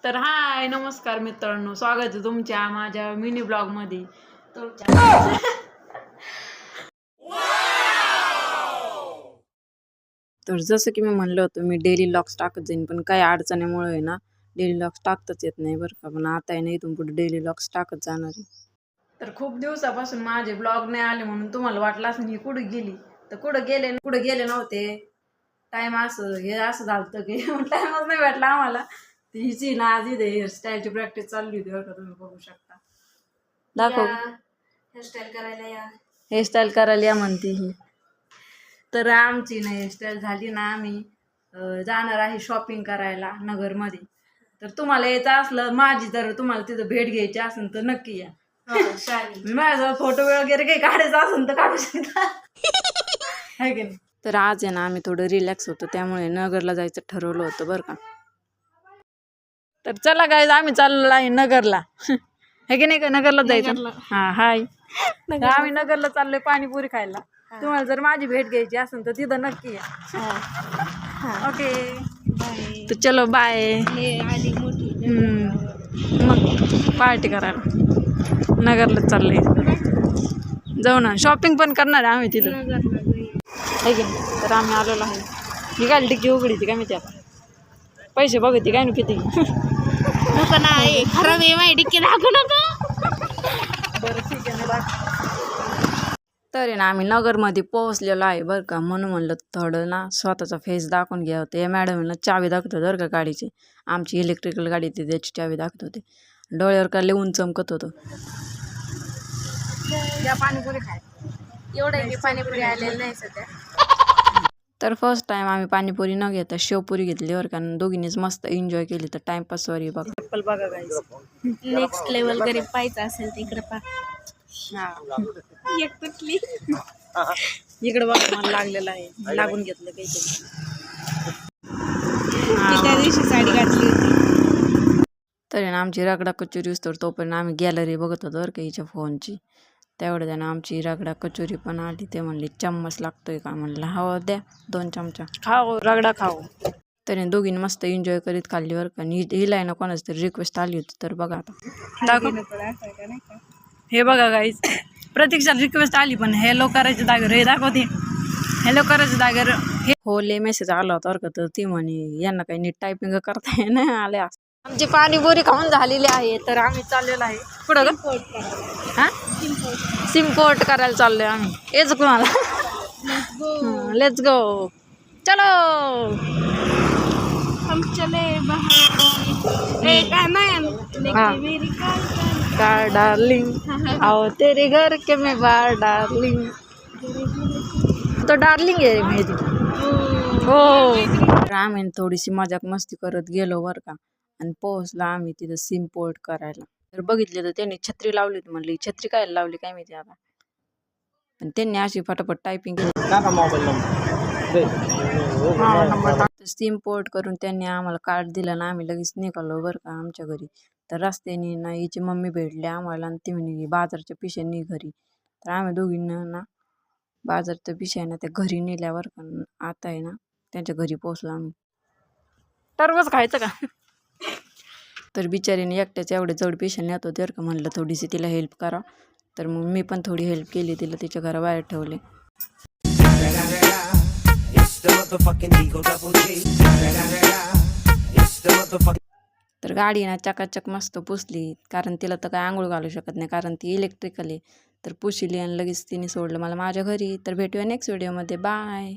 तर हाय नमस्कार मित्रांनो, स्वागत आहे तुमच्या माझ्या मिनी ब्लॉग मध्ये. तर जसं की मी म्हणलं होतं मी डेली व्लॉग्स टाकत जाईन, पण काही अडचणीमुळे आहे ना डेली व्लॉग्स टाकताच येत नाही बरं का. पण आता आहे ना इथून पुढे डेली व्लॉग्स टाकत जाणार आहे. तर खूप दिवसापासून माझे ब्लॉग नाही आले म्हणून तुम्हाला वाटलं असं ही कुठे गेली, तर कुठे गेले नव्हते. टाइम असं हे असं झालं की टाइमच नाही भेटला आम्हाला. हिची ना आज इथे हेअरस्टाईलची प्रॅक्टिस चालली होती बरं का, तुम्ही बघू शकता. दाखव हेअरस्टाईल करायला या म्हणते ही. तर आमची ना हेअरस्टाईल झाली ना, आम्ही जाणार आहे शॉपिंग करायला नगरमध्ये. तर तुम्हाला यायचं असलं माझी, जर तुम्हाला तिथं भेट घ्यायची असेल तर नक्की या. माझा फोटो वगैरे काही काढायचा असेल तर काढू शकता. आहे की नाही. तर आज आहे ना आम्ही थोडं रिलॅक्स होतो, त्यामुळे नगरला जायचं ठरवलं होतं बरं का. तर चला गाईज, आम्ही चाललो आहे नगरला. हे की नाही का, नगरला जायचं. हा हाय, आम्ही नगरला चाललोय पाणीपुरी खायला. तुम्हाला जर माझी भेट घ्यायची असेल तर तिथं नक्की या. ओके तर चलो बाय. मग पार्टी करायला नगरला चाललंय, जाऊ ना. शॉपिंग पण करणार आहे आम्ही तिथं, आहे की नाही. तर आम्ही आलेलो आहे. ही गाडी टिक्की उघडी ती काय मी, आता पैसे बघते काय ना किती. नको नाही खरं मी माहिती डिक्की दाखवू नको. बरं ठीक आहे ना. तर आहे ना आम्ही नगरमध्ये पोहोचलेलो आहे बरं का, म्हणून म्हणलं थोडं ना स्वतःचा फेस दाखवून घ्या होते. या मॅडमला चावी दाखवत होते बरं का गाडीची. आमची इलेक्ट्रिकल गाडी ती त्याची चावी दाखवत होते. डोळ्यावर का लिहून चमकत होतं. या पाणीपुरी खाय. एवढं की पाणीपुरी आलेलं नाही सध्या. तर फर्स्ट टाइम आम्ही पाणीपुरी न घेता शेवपुरी घेतली बरं का. दोघींनीच मस्त एन्जॉय केली. तर टाइमपास वरी बघा. चप्पल बघा गाईस. नेक्स्ट लेवल गरीब पाहायचं असेल तर इकडे पा. एक तुटली इकडे बघा, मला लागलेलं आहे, लागून घेतलं काहीतरी. त्या दिवशी साडी घातली होती. तरी ना आमची रगडा कचोरी असतो, तोपर्यंत आम्ही गॅलरी बघत होतो बरं का हिच्या फोनची. तेवढं त्यानं आमची रगडा कचोरी पण आली. ते म्हणले चम्मच लागतोय का, म्हणलं हो द्या 2 चमचा, खाओ रगडा खाओ. तरी दोघींनी मस्त एन्जॉय करीत खाल्ली बरं का. हिला आहे ना कोणाच तरी रिक्वेस्ट आली होती. तर बघा आता दाखव. हे बघा गाईज, प्रतीक्षा रिक्वेस्ट आली पण हॅलो करायचं जागेवर हे दाखवते. हॅलो करायचं जागेवर हे हो ले मेसेज आला होता बरं का. तर ती म्हणे यांना काही नीट टायपिंग करता नाही आले. आमची पाणीपुरी खाऊन झालेली आहे. तर आम्ही चाललेलो आहे पुढं ग. हां सिम्पोर्ट करायला चाललोय आम्ही. येच तुम्हाला लेट्स गो चलो. हम चले कार डार्लिंग आओ तेरे घर के मैं बार डार्लिंग. तो डार्लिंग आहे मेरी. हो. आम्ही थोडीशी मजाक मस्ती करत गेलो बरं का. आणि पोहोचला आम्ही तिथं सिम पोर्ट करायला. तर बघितले तर त्यांनी छत्री लावली होती. म्हणली छत्री काय लावली काय माहिती आता. पण त्यांनी अशी फटाफट टायपिंग केली. सिम पोर्ट करून त्यांनी आम्हाला कार्ड दिलं ना, आम्ही लगेच निघालो बरं का आमच्या घरी. तर रस्त्याने ना हिची मम्मी भेटली आम्हाला आणि ती म्हणे बाजारच्या पिशव्यांनी घरी. तर आम्ही दोघींना ना बाजारच्या पिशव्या ना त्या घरी नेल्यावर पण आता आहे ना त्यांच्या घरी पोहोचलो आम्ही. टरबूज खायचं का. तर बिचारीने एकट्याच्या एवढे जड पिशव्या नेत होते बरं का. म्हणलं थोडीशी तिला हेल्प करा. तर मग मी पण थोडी हेल्प केली. तिला तिच्या घराबाहेर ठेवले. तर गाडी ना चकाचक मस्त पुसली, कारण तिला तर काय आंघोळ घालू शकत नाही, कारण ती इलेक्ट्रिकल आहे. तर पुसली आणि लगेच तिने सोडलं मला माझ्या घरी. तर भेटूया नेक्स्ट व्हिडिओमध्ये. बाय.